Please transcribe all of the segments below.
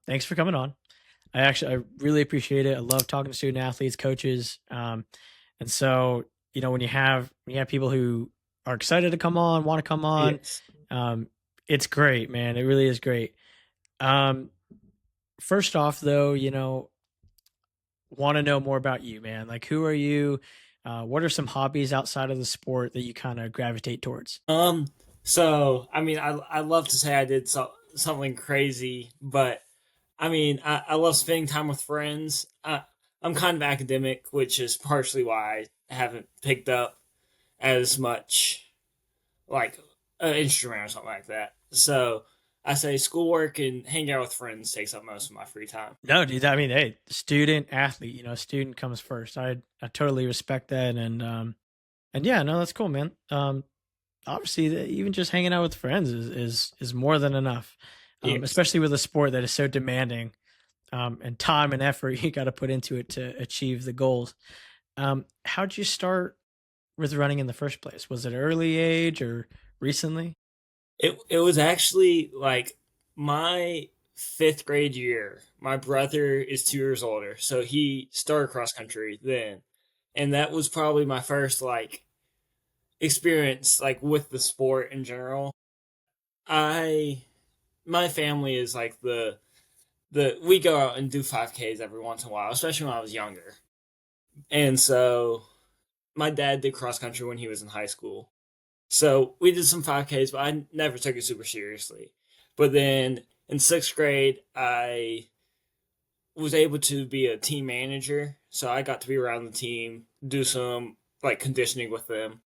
Thanks for coming on. I really appreciate it. I love talking to student athletes, coaches, and so when you have people who are excited to come on, want to come on, Yes. um, it's great, man. It really is great. Um, First off, though, want to know more about you, man. Like, who are you? What are some hobbies outside of the sport that you kind of gravitate towards? Um. So I mean, I love to say I did something crazy, but I mean, I love spending time with friends. I'm kind of academic, which is partially why I haven't picked up as much like an instrument or something like that. So I say schoolwork and hanging out with friends takes up most of my free time. No, dude. I mean, hey, student athlete. Student comes first. I totally respect that, and yeah, no, that's cool, man. Obviously, even just hanging out with friends is more than enough, Yes. especially with a sport that is so demanding, and time and effort you got to put into it to achieve the goals. How'd you start with running in the first place? Was it early age or recently? It was actually like my fifth grade year. My brother is 2 years older, so he started cross country then, and that was probably my first like experience like with the sport in general. I my family is like the we go out and do 5Ks every once in a while, especially when I was younger, and so my dad did cross country when he was in high school. So we did some 5Ks, but I never took it super seriously. But then in sixth grade, I was able to be a team manager. So I got to be around the team, do some like conditioning with them.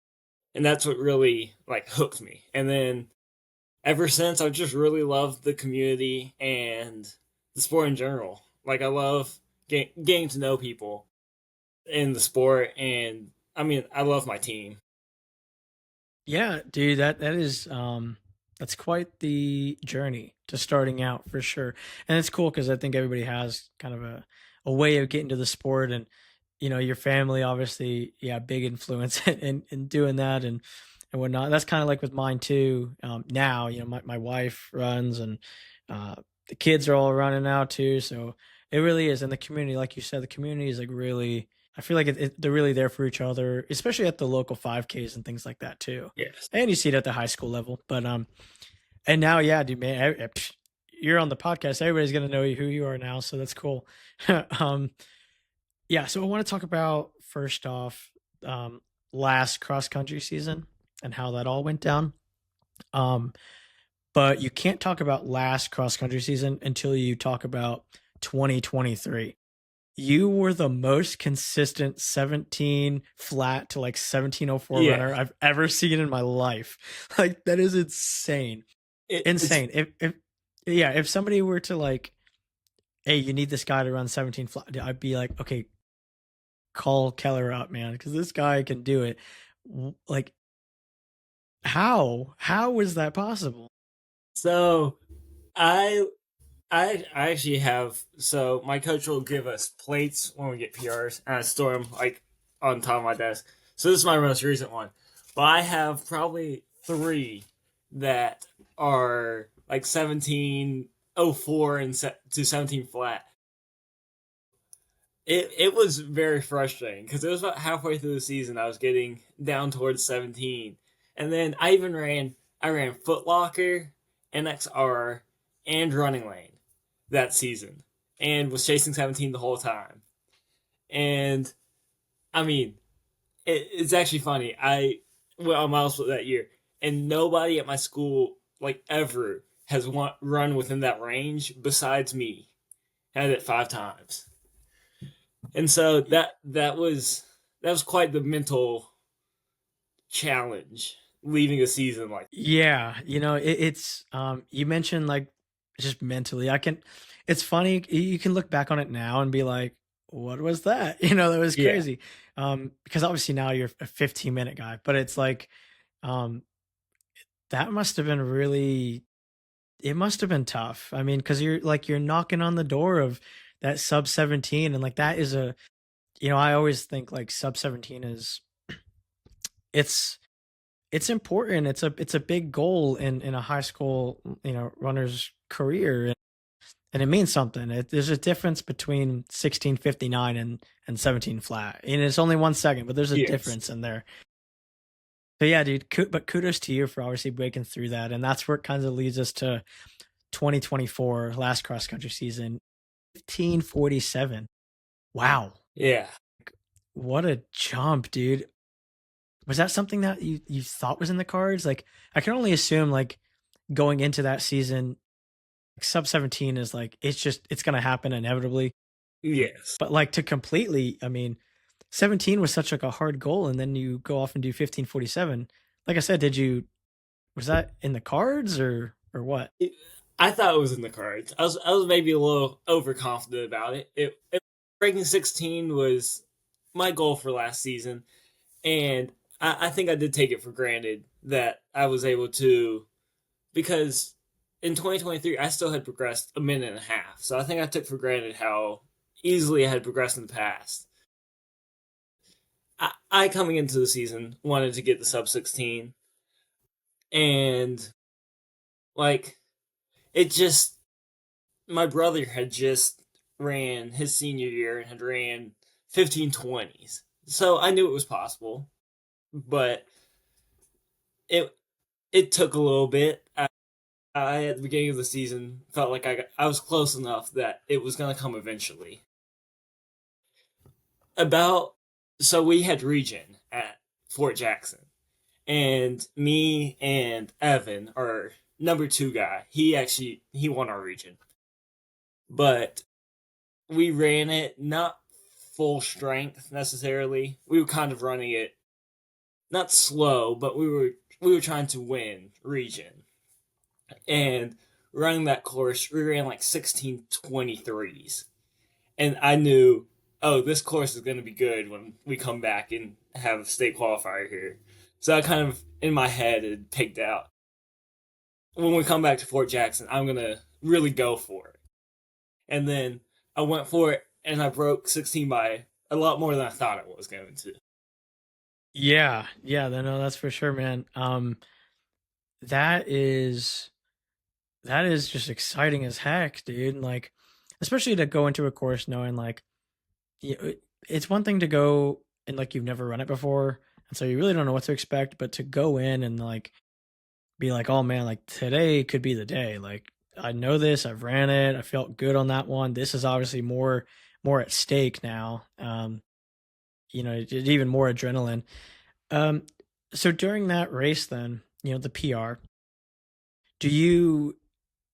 And that's what really like hooked me. And then ever since, I've just really loved the community and the sport in general. Like I love getting to know people in the sport. And I mean, I love my team. Yeah, dude, that's quite the journey to starting out for sure. And it's cool because I think everybody has kind of a way of getting to the sport, and your family obviously, yeah, big influence in doing that and whatnot. That's kind of like with mine too. Now, my wife runs, and the kids are all running now too. So it really is. And the community, like you said, the community is like really, I feel like they're really there for each other, especially at the local 5Ks and things like that too. Yes. And you see it at the high school level. But and now, yeah, dude, man, you're on the podcast. Everybody's gonna know who you are now, so that's cool. um, yeah, so I want to talk about first off, last cross country season and how that all went down. Um, but you can't talk about last cross country season until you talk about 2023. You were the most consistent 17 flat to like 1704 Yeah. runner I've ever seen in my life. Like that is insane. It's Insane. If somebody were to like, hey, you need this guy to run 17 flat, I'd be like, okay, call Keller up, man, because this guy can do it. Like, how is that possible? so I I actually have so my coach will give us plates when we get PRs and I store them like on top of my desk. So this is my most recent one. But I have probably three that are like 1704 to 17 flat. It was very frustrating because it was about halfway through the season I was getting down towards 17. And then I ran Foot Locker, NXR, and Running Lane that season and was chasing 17 the whole time. And I mean, it's actually funny. I went on miles that year, and nobody at my school like ever has run within that range besides me. Had it 5 times, and so that was quite the mental challenge leaving a season like. Yeah, it's you mentioned like just mentally. It's funny, you can look back on it now and be like, what was that? That was Yeah, crazy. Because obviously now you're a 15-minute guy, but it's like um that must have been really, it must have been tough. I mean, because you're knocking on the door of that sub 17, and like that is I always think like sub 17 is, it's it's important. It's a big goal in a high school, runner's career. and it means something. There's a difference between 16:59 and 17 flat, and it's only 1 second, but there's a Yes. difference in there. So yeah, dude. But kudos to you for obviously breaking through that, and that's where it kind of leads us to 2024 last cross country season, 15:47. Wow, Yeah. what a jump, dude! Was that something that you thought was in the cards? Like, I can only assume like going into that season, sub 17 is like it's gonna happen inevitably. Yes. But like to completely, I mean, 17 was such like a hard goal, and then you go off and do 15:47. Like I said, was that in the cards or what? I thought it was in the cards. I was maybe a little overconfident about it. Breaking 16 was my goal for last season, and I think I did take it for granted that I was able to, because in 2023 I still had progressed a minute and a half. So I think I took for granted how easily I had progressed in the past. I coming into the season wanted to get the sub 16, and like it just, my brother had just ran his senior year and had ran 15:20s. So I knew it was possible, but it it took a little bit. I at the beginning of the season felt like I was close enough that it was going to come eventually. About So we had region at Fort Jackson, and me and Evan, our number 2 guy, he won our region. But we ran it not full strength necessarily. We were kind of running it not slow, but we were trying to win region. And running that course, we ran like 16:23s. And I knew, oh, this course is going to be good when we come back and have a state qualifier here. So I kind of, in my head, had picked out, when we come back to Fort Jackson, I'm going to really go for it. And then I went for it, and I broke 16 by a lot more than I thought it was going to. Yeah, yeah, no, that's for sure, man. That is that is just exciting as heck, dude. Like, especially to go into a course knowing like it's one thing to go and like you've never run it before, and so you really don't know what to expect. But to go in and like be like, oh man, like today could be the day. Like I know this, I've ran it, I felt good on that one. This is obviously more at stake now. Even more adrenaline. Um, so during that race, then the PR. Do you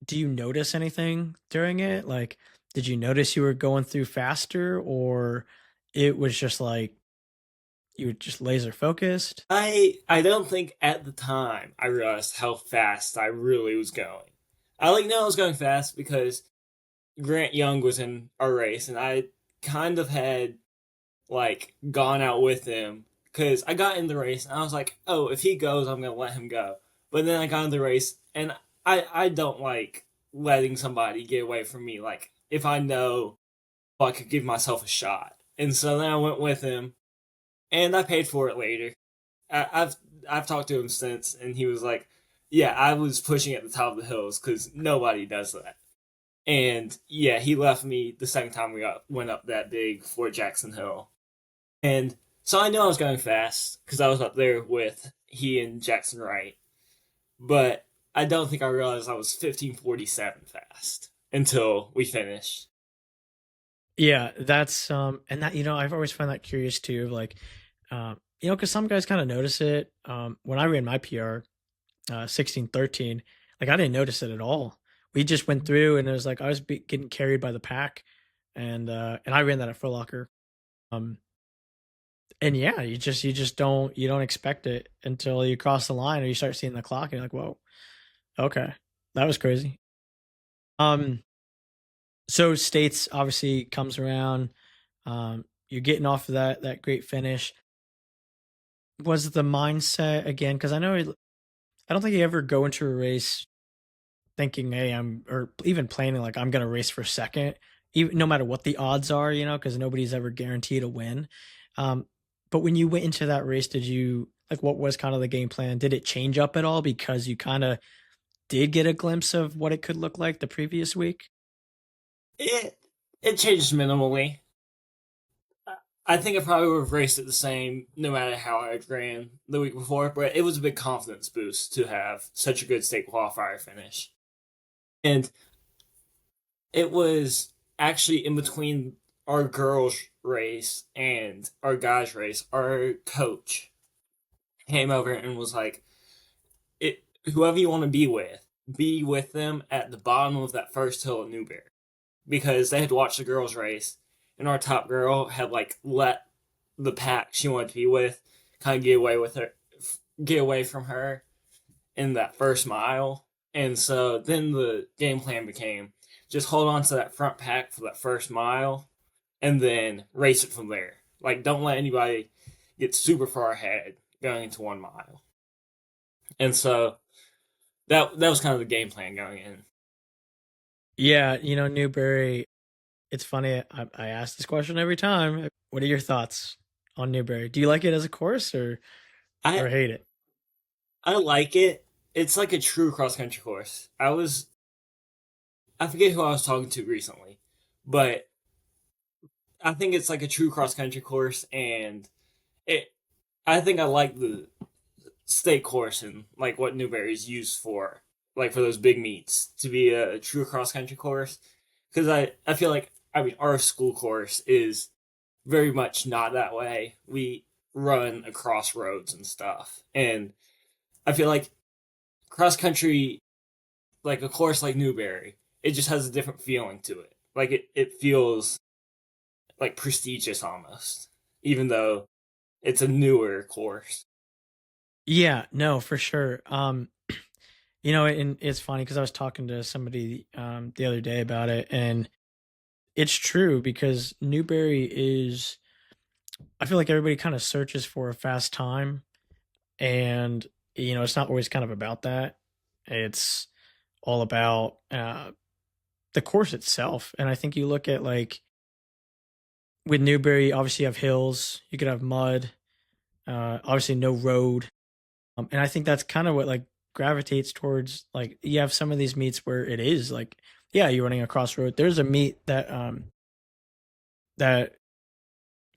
do you notice anything during it? Like, did you notice you were going through faster, or it was just like you were just laser focused? I don't think at the time I realized how fast I really was going. I like know I was going fast because Grant Young was in our race, and I kind of had like gone out with him because I got in the race and I was like, oh, if he goes, I'm gonna let him go. But then I got in the race, and I don't like letting somebody get away from me. Like if I know I could give myself a shot, and so then I went with him, and I paid for it later. I've talked to him since, and he was like, "Yeah, I was pushing at the top of the hills because nobody does that." And yeah, he left me the second time went up that big Fort Jackson hill, and so I knew I was going fast because I was up there with he and Jackson Wright. But I don't think I realized I was 15:47 fast until we finished. Yeah, that's and that I've always found that curious too. Of like, because some guys kind of notice it. When I ran my PR, 16:13, like I didn't notice it at all. We just went through, and it was like I was getting carried by the pack, and I ran that at Foot Locker. Um, and yeah, you don't expect it until you cross the line or you start seeing the clock, and you're like, whoa, okay, that was crazy. Um, so states obviously comes around. You're getting off of that great finish. Was the mindset again? Because I don't think you ever go into a race thinking, hey, or even planning like I'm gonna race for second, even no matter what the odds are, because nobody's ever guaranteed a win. Um, but when you went into that race, did you like what was kind of the game plan? Did it change up at all because you kind of did get a glimpse of what it could look like the previous week? It it changed minimally. I think I probably would have raced it the same no matter how I ran the week before, but it was a big confidence boost to have such a good state qualifier finish. And it was actually in between our girls' race and our guys' race. Our coach came over and was like, whoever you want to be with them at the bottom of that first hill at Newberry. Because they had watched the girls' race, and our top girl had like let the pack she wanted to be with kind of get away from her in that first mile. And so then the game plan became just hold on to that front pack for that first mile and then race it from there. Like, don't let anybody get super far ahead going into 1 mile. And so that was kind of the game plan going in. Yeah, Newberry. It's funny. I ask this question every time. What are your thoughts on Newberry? Do you like it as a course I or hate it? I like it. It's like a true cross country course. I forget who I was talking to recently, but I think it's like a true cross country course, and it. I think I like the state course and like what Newberry is used for, like for those big meets to be a true cross country course. Because I feel like our school course is very much not that way. We run across roads and stuff, and I feel like cross country, like a course like Newberry, it just has a different feeling to it. Like it feels like prestigious almost, even though it's a newer course. Yeah, no, for sure. And it's funny because I was talking to somebody the other day about it, and it's true because Newberry is. I feel like everybody kind of searches for a fast time, and it's not always kind of about that. It's all about the course itself, and I think you look at like with Newberry, obviously you have hills, you could have mud, obviously no road, and I think that's kind of what like gravitates towards like you have some of these meets where it is like yeah you're running across road. There's a meet that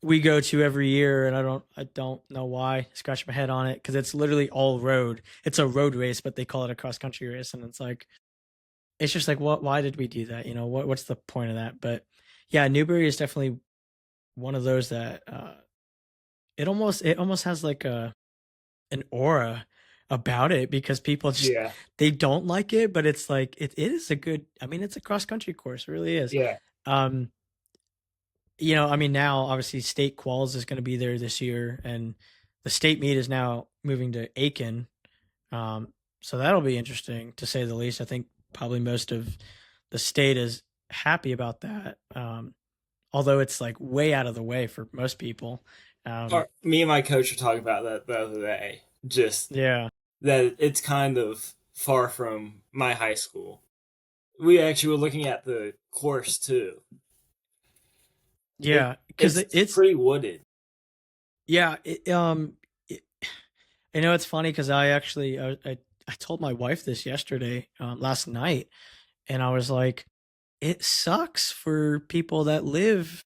we go to every year, and I don't know why. Scratch my head on it because it's literally all road. It's a road race, but they call it a cross country race, and it's like it's just like what? Why did we do that? What's the point of that? But yeah, Newberry is definitely one of those that it almost has like an aura about it because people just Yeah, they don't like it, but it's like it is a good. I mean, it's a cross country course, it really is. yeah. Um, I mean, now obviously state quals is going to be there this year, and the state meet is now moving to Aiken. So that'll be interesting to say the least. I think probably most of the state is happy about that. Although it's like way out of the way for most people. Um, Me and my coach were talking about that the other day. Just yeah, that it's kind of far from my high school. We actually were looking at the course too. yeah, because It's it's pretty wooded. yeah. I know it's funny because I told my wife this yesterday, last night, and I was like, it sucks for people that live,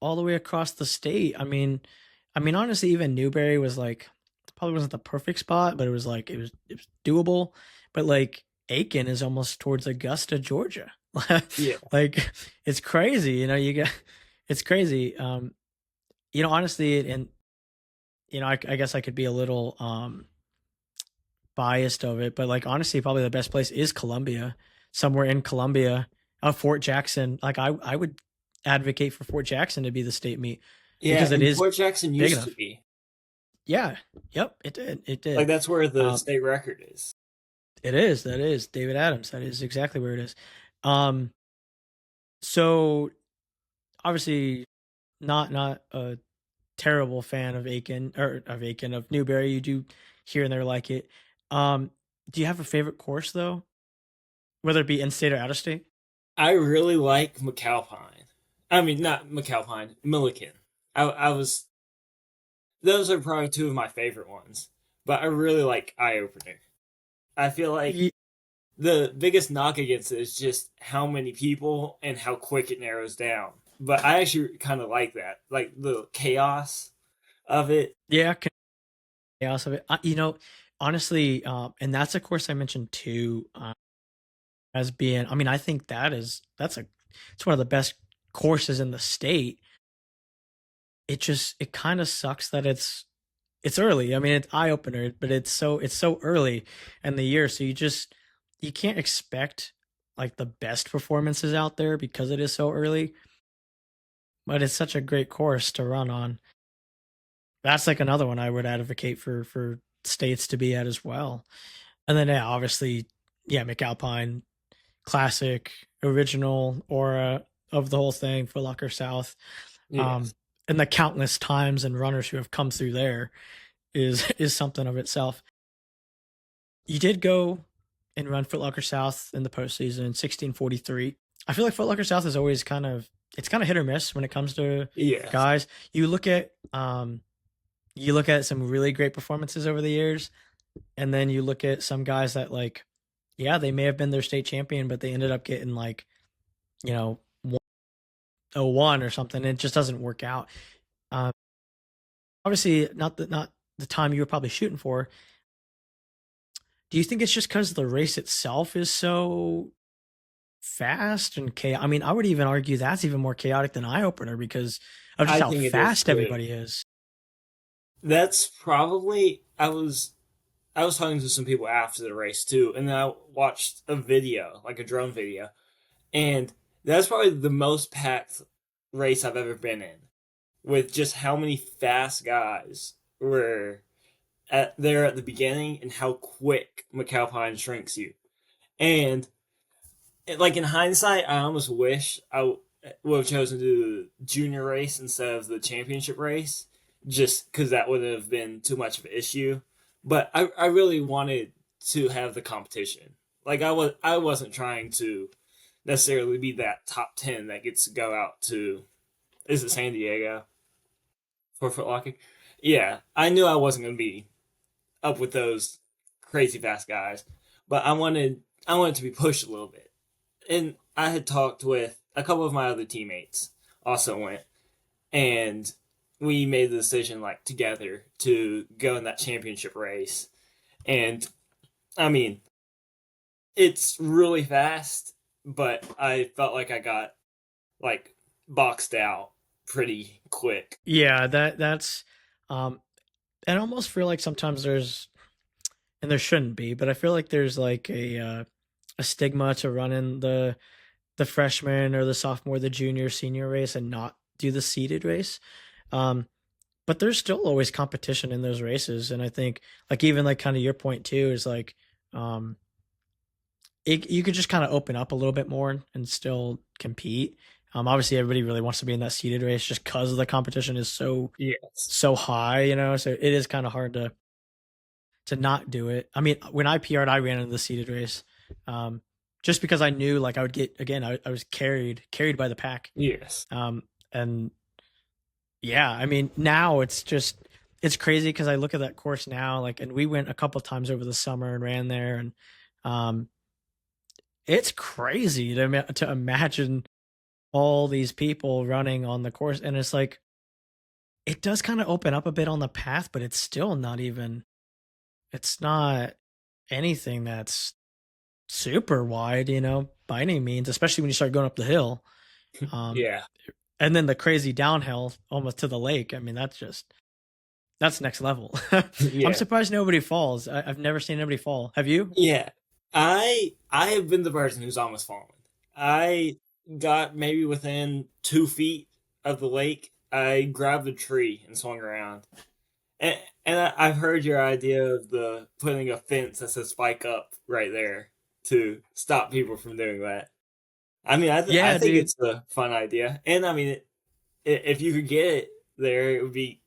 all the way across the state. I mean, honestly, even Newberry was like probably wasn't the perfect spot, but it was doable. But like Aiken is almost towards Augusta, Georgia. Yeah. Like it's crazy, it's crazy. Honestly, and I guess I could be a little biased of it, but like honestly, probably the best place is Columbia, somewhere in Columbia, Fort Jackson. Like I would advocate for Fort Jackson to be the state meet Yeah, because it and is Port Jackson big used to enough. be. Yeah. Yep. It did. It Like did. that's where the Um, state record is. it is. That is David Adams. That is exactly where it is. Um, so obviously not a terrible fan of Aiken of Newberry. You do here and there like it. Um, do you have a favorite course though, whether it be in state or out of state? I really like McAlpine. I mean, not McAlpine, Milliken. I was those are probably two of my favorite ones. But I really like Eye Opener. I feel like Ye- The biggest knock against it is just how many people and how quick it narrows down. But I actually kind of like that, like the chaos of it. Yeah, chaos of it. Honestly, and that's a course I mentioned too, as being. I mean, I think it's one of the best courses in the state. It kind of sucks that it's early. I mean, it's eye opener, but it's so early in the year, so you can't expect like the best performances out there because it is so early. But it's such a great course to run on. That's like another one I would advocate for states to be at as well. And then yeah, obviously, yeah, McAlpine, classic, original aura of the whole thing, Foot Locker South. Yes. Um, and the countless times and runners who have come through there is something of itself. You did go and run Foot Locker South in the postseason, 1643. I feel like Foot Locker South is always it's kind of hit or miss when it comes to Yes. guys. You look at some really great performances over the years, and then you look at some guys that like, yeah, they may have been their state champion, but they ended up getting like, you know, 101 or something. And it just doesn't work out. Um, Obviously, not the time you were probably shooting for. Do you think it's just because the race itself is so fast and chaotic? I mean, I would even argue that's even more chaotic than eye opener because of just I how think it is fast too. everybody is. That's probably I was talking to some people after the race too, and then I watched a video, like a drone video, and that's probably the most packed race I've ever been in, with just how many fast guys were there at the beginning and how quick McAlpine shrinks you. And like in hindsight, I almost wish I would have chosen to do the junior race instead of the championship race, just because that would have been too much of an issue. But I really wanted to have the competition. Like I wasn't trying to necessarily be that top 10 that gets to go out to, is it San Diego for footlocking? Yeah, I knew I wasn't going to be up with those crazy fast guys, but I wanted to be pushed a little bit. And I had talked with a couple of my other teammates also went, and we made the decision like together to go in that championship race. And I mean, it's really fast, but I felt like I got like boxed out pretty quick. Yeah, that's um and I almost feel like sometimes and there shouldn't be, but I feel like there's like a stigma to running the freshman or the sophomore, the junior, senior race and not do the seeded race. Um, but there's still always competition in those races, and I think like even like kind of your point too is like um, you could just kind of open up a little bit more and still compete. Obviously, everybody really wants to be in that seeded race just because the competition is Yes. so high, you know. So it is kind of hard to not do it. I mean, when I PR'd, I ran into the seated race, um, just because I knew like I would get again. I was carried by the pack, Yes. and yeah, I mean now it's crazy because I look at that course now, like, and we went a couple times over the summer and ran there, and um, it's crazy to imagine all these people running on the course, and it's like it does kind of open up a bit on the path, but it's still not even. It's not anything that's super wide, by any means, especially when you start going up the hill. Um, Yeah. and then the crazy downhill almost to the lake. I mean, that's next level. I'm Yeah. surprised nobody falls. I've never seen anybody fall. Have you? Yeah. I have been the person who's almost fallen. I got maybe within 2 feet of the lake. I grabbed a tree and swung around. And, I've heard your idea of the putting a fence that says "spike up" right there to stop people from doing that. I mean, I Yeah, think dude. it's a fun idea, and I mean, if you could get it there, it would be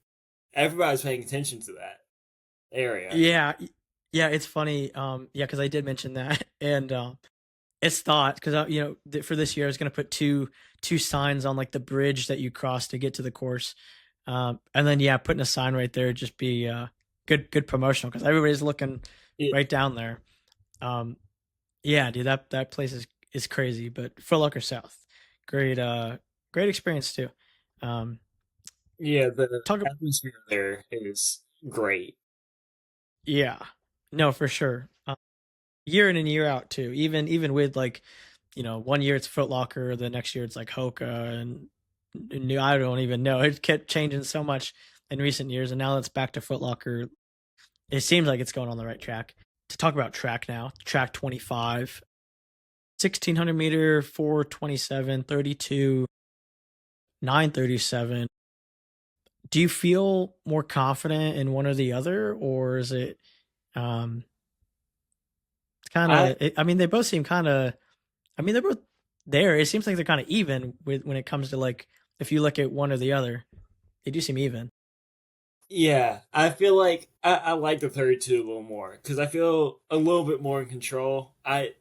everybody's paying attention to that area. Yeah, yeah. It's funny. Yeah, because I did mention that, and it's thought because for this year I was gonna put two signs on like the bridge that you cross to get to the course, and then yeah, putting a sign right there would just be good promotional because everybody's looking It, right down there. Um, Yeah, dude, that place is crazy. But Foot Locker South, great great experience too. Um, Yeah, the talk atmosphere there is great. Yeah, no, for sure. Year in and year out too. Even with like, one year it's Foot Locker, the next year it's like Hoka and new. I don't even know. It kept changing so much in recent years, and now it's back to Foot Locker. It seems like it's going on the right track. To talk about track now, track 25, 1600 meter, 427, 32, 937. Do you feel more confident in one or the other, or is it um kind I of? I mean, they both seem kind of. I mean, they're both there. It seems like they're kind of even with when it comes to like if you look at one or the other, they do seem even. Yeah, I feel like I like the 32 a little more because I feel a little bit more in control. I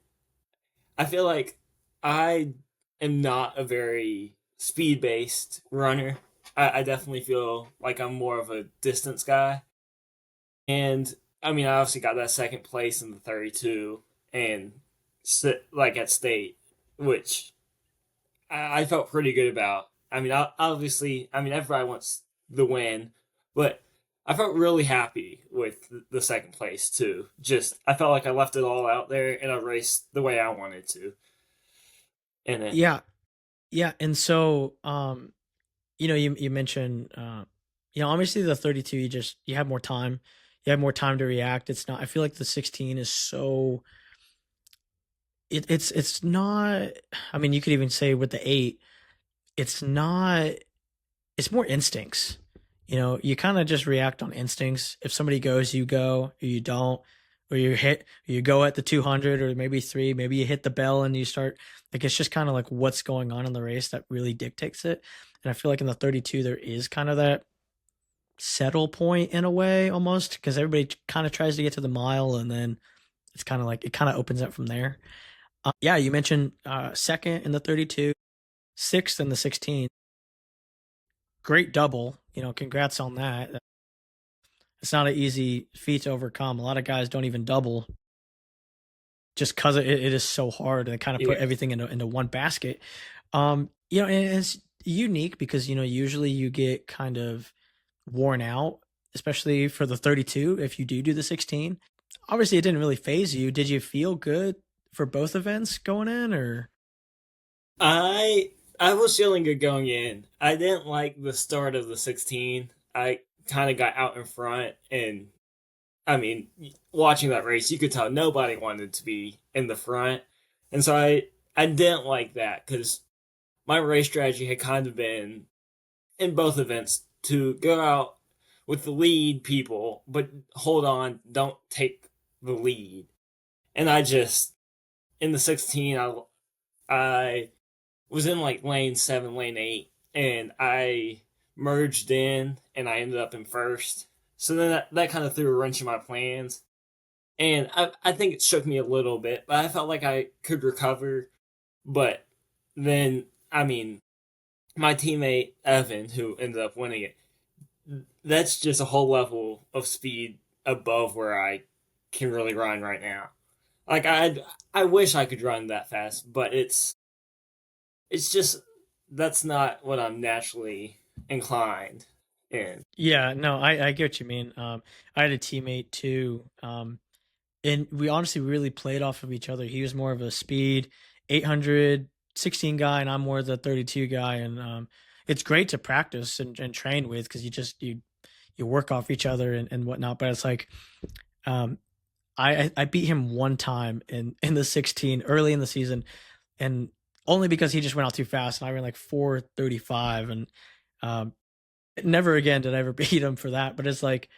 feel like I am not a very speed based runner. I definitely feel like I'm more of a distance guy. And I mean, I obviously got that second place in the 32 and like at state, which I felt pretty good about. I mean, obviously, I mean, everybody wants the win, but I felt really happy with the second place too. Just, I felt like I left it all out there and I raced the way I wanted to in it. Yeah, yeah. And so, you mentioned, obviously the 32, you have more time, you have more time to react. It's not. I feel like the 16 is so. It's not. I mean, you could even say with the 8, it's not. It's more instincts. You kind of just react on instincts. If somebody goes, you go, or you don't, or you hit, or you go at the 200, or maybe 3, maybe you hit the bell and you start. Like it's just kind of like what's going on in the race that really dictates it. And I feel like in the 32, there is kind of that settle point in a way almost because everybody kind of tries to get to the mile and then it's kind of like it kind of opens up from there. Yeah, you mentioned second in the 32, sixth in the 16. Great double. Congrats on that. It's not an easy feat to overcome. A lot of guys don't even double just because it is so hard and kind of put Yeah. everything into one basket. And it's unique because usually you get kind of worn out, especially for the 32 if you do the 16. Obviously, it didn't really phase you. Did you feel good for both events going in, or? I I was feeling good going in. I didn't like the start of the 16. I kind of got out in front and I mean, watching that race, you could tell nobody wanted to be in the front. And so I didn't like that cuz my race strategy had kind of been in both events to go out with the lead people, but hold on, don't take the lead. And I just in the 16 I was in like lane 7, lane 8 and I merged in and I ended up in first. So then that kind of threw a wrench in my plans. And I think it shook me a little bit, but I felt like I could recover. But then, I mean, my teammate Evan, who ended up winning it, that's just a whole level of speed above where I can really run right now. Like I wish I could run that fast, but it's just that's not what I'm naturally inclined in. Yeah, no, I get what you mean. I had a teammate too, and we honestly really played off of each other. He was more of a speed 816 guy, and I'm more the 32 guy. And it's great to practice and train with because you work off each other and whatnot. But it's like um, I beat him one time in the 16 early in the season, and only because he just went out too fast, and I ran like 435, and um, never again did I ever beat him for that. But it's like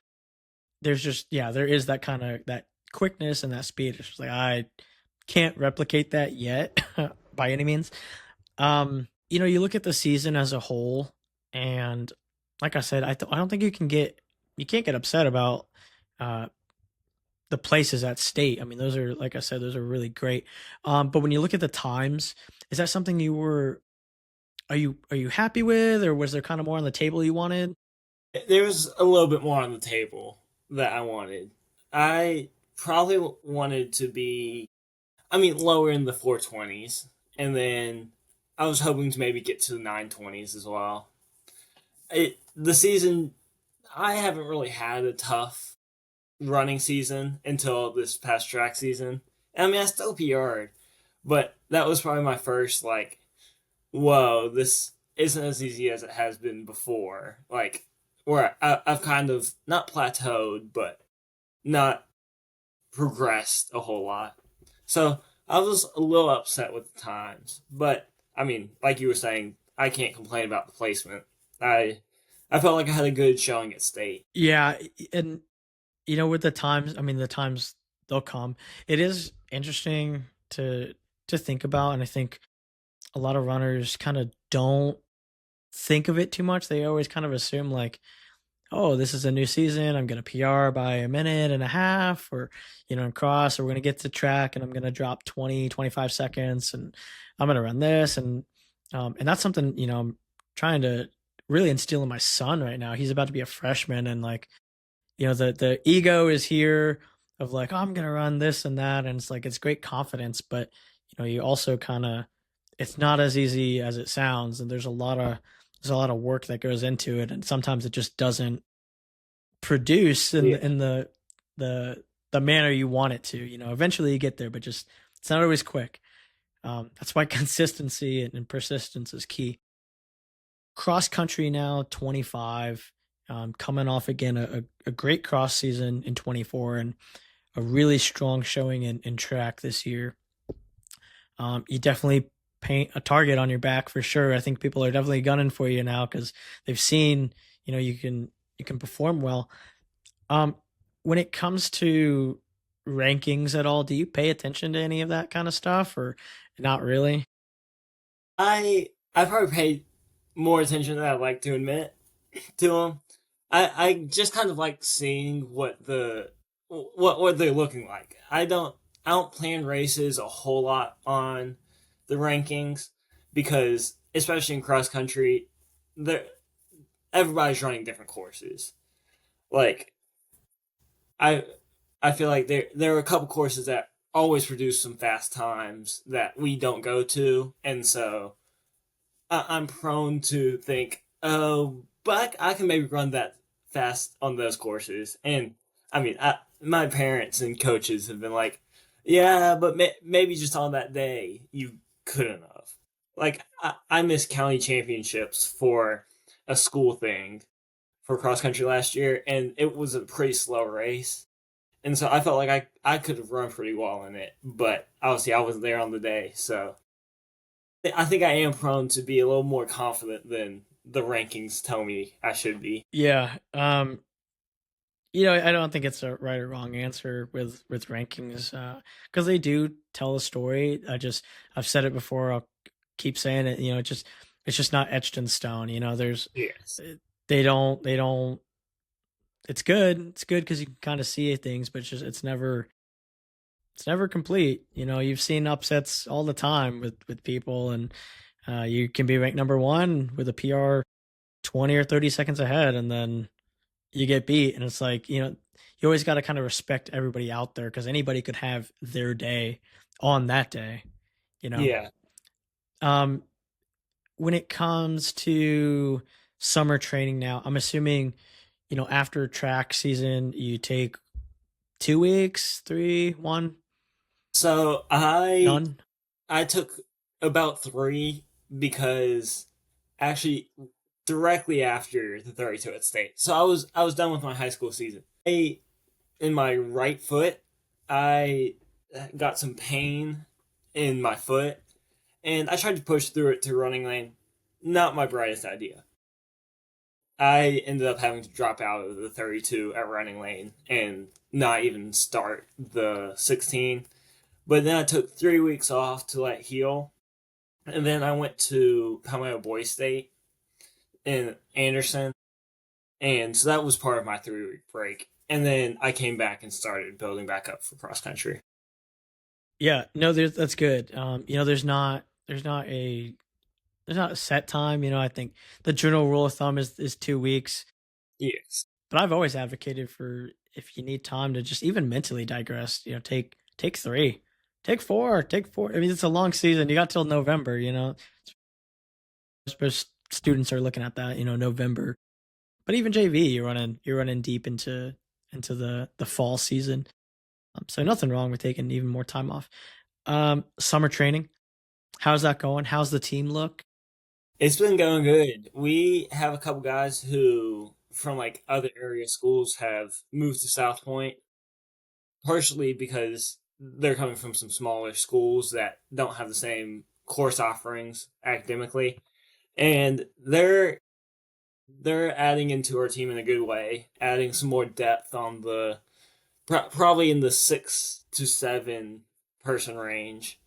there's just there is that kind of that quickness and that speed. It's just like I can't replicate that yet by any means. You look at the season as a whole, and like I said, I don't think you can't get upset about uh the places at state. I mean, those are like I said, those are really great. But when you look at the times, is that something are you happy with, or was there kind of more on the table you wanted? There was a little bit more on the table that I wanted. I probably wanted to be. I mean, lower in the 420s, and then I was hoping to maybe get to the 920s as well. The season, I haven't really had a tough running season until this past track season. I mean, I still PR'd, but that was probably my first like, whoa, this isn't as easy as it has been before. Like, where I've kind of not plateaued, but not progressed a whole lot. So I was a little upset with the times, but I mean, like you were saying, I can't complain about the placement. I I felt like I had a good showing at state. Yeah, and with the times, I mean, the times they'll come. It is interesting to think about, and I think a lot of runners kind of don't think of it too much. They always kind of assume like, oh, this is a new season. I'm going to PR by a minute and a half, or, in cross, or we're going to get to track and I'm going to drop 20, 25 seconds and I'm going to run this. And that's something, I'm trying to really instill in my son right now. He's about to be a freshman, and like, the ego is here of like, oh, I'm going to run this and that. And it's like, it's great confidence, but, you also kind of, it's not as easy as it sounds. And there's a lot of work that goes into it. And sometimes it just doesn't produce in Yeah, the manner you want it to. Eventually you get there, but just it's not always quick. That's why consistency and persistence is key. Cross country now, 25, coming off again a great cross season in 24 and a really strong showing in track this year. You definitely paint a target on your back for sure. I think people are definitely gunning for you now because they've seen, you can perform well. Um, when it comes to rankings at all, do you pay attention to any of that kind of stuff or not really? I probably paid more attention than I'd like to admit to them. I just kind of like seeing what they're looking like. I don't plan races a whole lot on the rankings because especially in cross country, there everybody's running different courses. Like I I feel like there are a couple courses that always produce some fast times that we don't go to, and so I'm prone to think, oh, but I can maybe run that fast on those courses. And I mean, my parents and coaches have been like, yeah, but maybe just on that day you couldn't have. Like, I missed county championships for a school thing for cross country last year, and it was a pretty slow race. And so I felt like I could have run pretty well in it, but obviously I wasn't there on the day, so I think I am prone to be a little more confident than the rankings tell me I should be. Yeah. I don't think it's a right or wrong answer with rankings, because they do tell a story. I've said it before. I'll keep saying it. It's just not etched in stone. Yes. They don't. It's good. It's good because you can kind of see things, but it's never complete. You've seen upsets all the time with people, and you can be ranked number one with a PR 20 or 30 seconds ahead, and then you get beat, and it's like, you always got to kind of respect everybody out there because anybody could have their day on that day, you know. Yeah. Um, when it comes to summer training now, I'm assuming, after track season, you take 2 weeks, three, one, So none. I took about three because actually directly after the 32 at state. So I was done with my high school season. In my right foot, I got some pain in my foot, and I tried to push through it to running lane. Not my brightest idea. I ended up having to drop out of the 32 at running lane and not even start the 16. But then I took 3 weeks off to let heal. And then I went to Palmetto Boys State in Anderson. And so that was part of my 3 week break. And then I came back and started building back up for cross country. Yeah, no, that's good. There's not a set time. I think the general rule of thumb is 2 weeks. Yes. But I've always advocated for if you need time to just even mentally digress, take 3. Take four, take four. I mean, it's a long season. You got till November, you know. Most students are looking at that, you know, November. But even JV, you're running deep into the fall season. So nothing wrong with taking even more time off. Summer training, how's that going? How's the team look? It's been going good. We have a couple guys who from like other area schools have moved to South Point, partially because they're coming from some smaller schools that don't have the same course offerings academically, and they're adding into our team in a good way, adding some more depth on the probably in the 6 to 7 person range.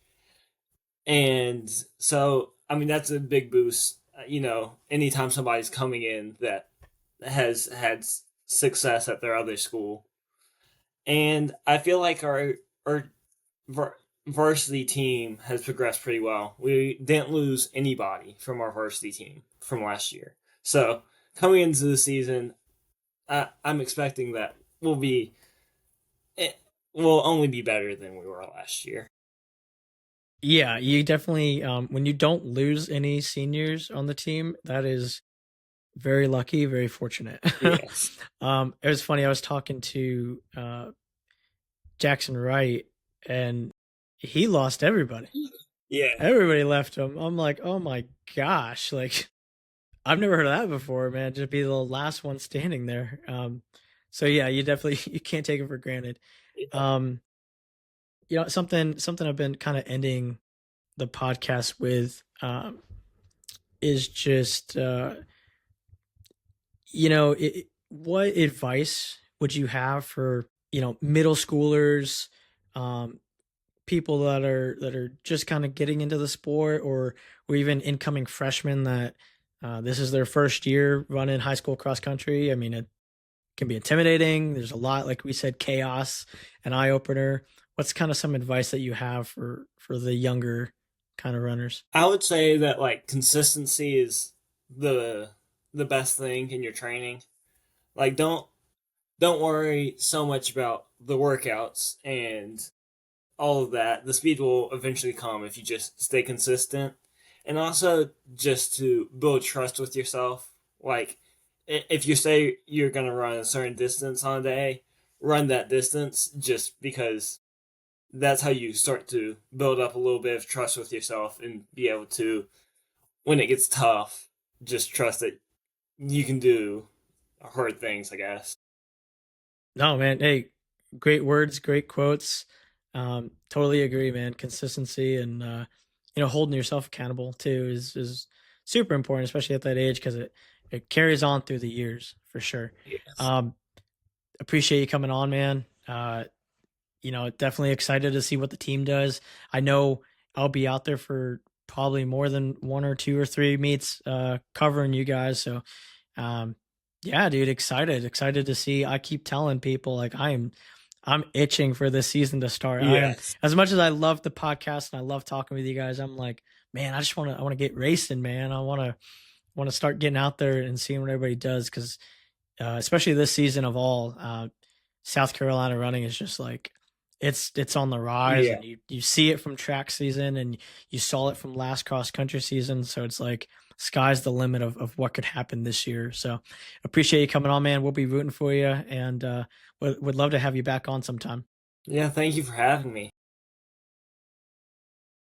And so, I mean, that's a big boost. Anytime somebody's coming in that has had success at their other school, and I feel like our varsity team has progressed pretty well. We didn't lose anybody from our varsity team from last year. So coming into the season, I'm expecting that it will only be better than we were last year. Yeah, you definitely when you don't lose any seniors on the team, that is very lucky, very fortunate. Yes. It was funny. I was talking to Jackson Wright, and he lost everybody. Yeah. Everybody left him. I'm like, oh my gosh, like I've never heard of that before, man. Just be the last one standing there. So yeah, you definitely you can't take it for granted. Yeah. Um, you know, something I've been kind of ending the podcast with is just you know, what advice would you have for, you know, middle schoolers, um, people that are just kind of getting into the sport, or even incoming freshmen that this is their first year running high school cross country? I mean, it can be intimidating. There's a lot, like we said, chaos, an eye opener. What's kind of some advice that you have for the younger kind of runners? I would say that like consistency is the the best thing in your training. Like don't worry so much about the workouts and all of that. The speed will eventually come if you just stay consistent. And also just to build trust with yourself. Like if you say you're going to run a certain distance on a day, run that distance just because that's how you start to build up a little bit of trust with yourself and be able to, when it gets tough, just trust that you can do hard things, I guess. No, man. Hey, great words, great quotes. Totally agree, man. Consistency and you know, holding yourself accountable too is super important, especially at that age, because it carries on through the years for sure. Yes. Um, appreciate you coming on, man. You know, definitely excited to see what the team does. I know I'll be out there for probably more than one or two or three meets covering you guys. So um, yeah, dude, excited to see. I keep telling people like I'm itching for this season to start. I am, Yes. as much as I love the podcast and I love talking with you guys. I'm like, man, I want to get racing, man. I want to start getting out there and seeing what everybody does, because especially this season of all, South Carolina running is just like it's on the rise, Yeah. and you see it from track season, and you saw it from last cross country season. So it's like sky's the limit of what could happen this year. So appreciate you coming on, man. We'll be rooting for you, and would love to have you back on sometime. Yeah. Thank you for having me.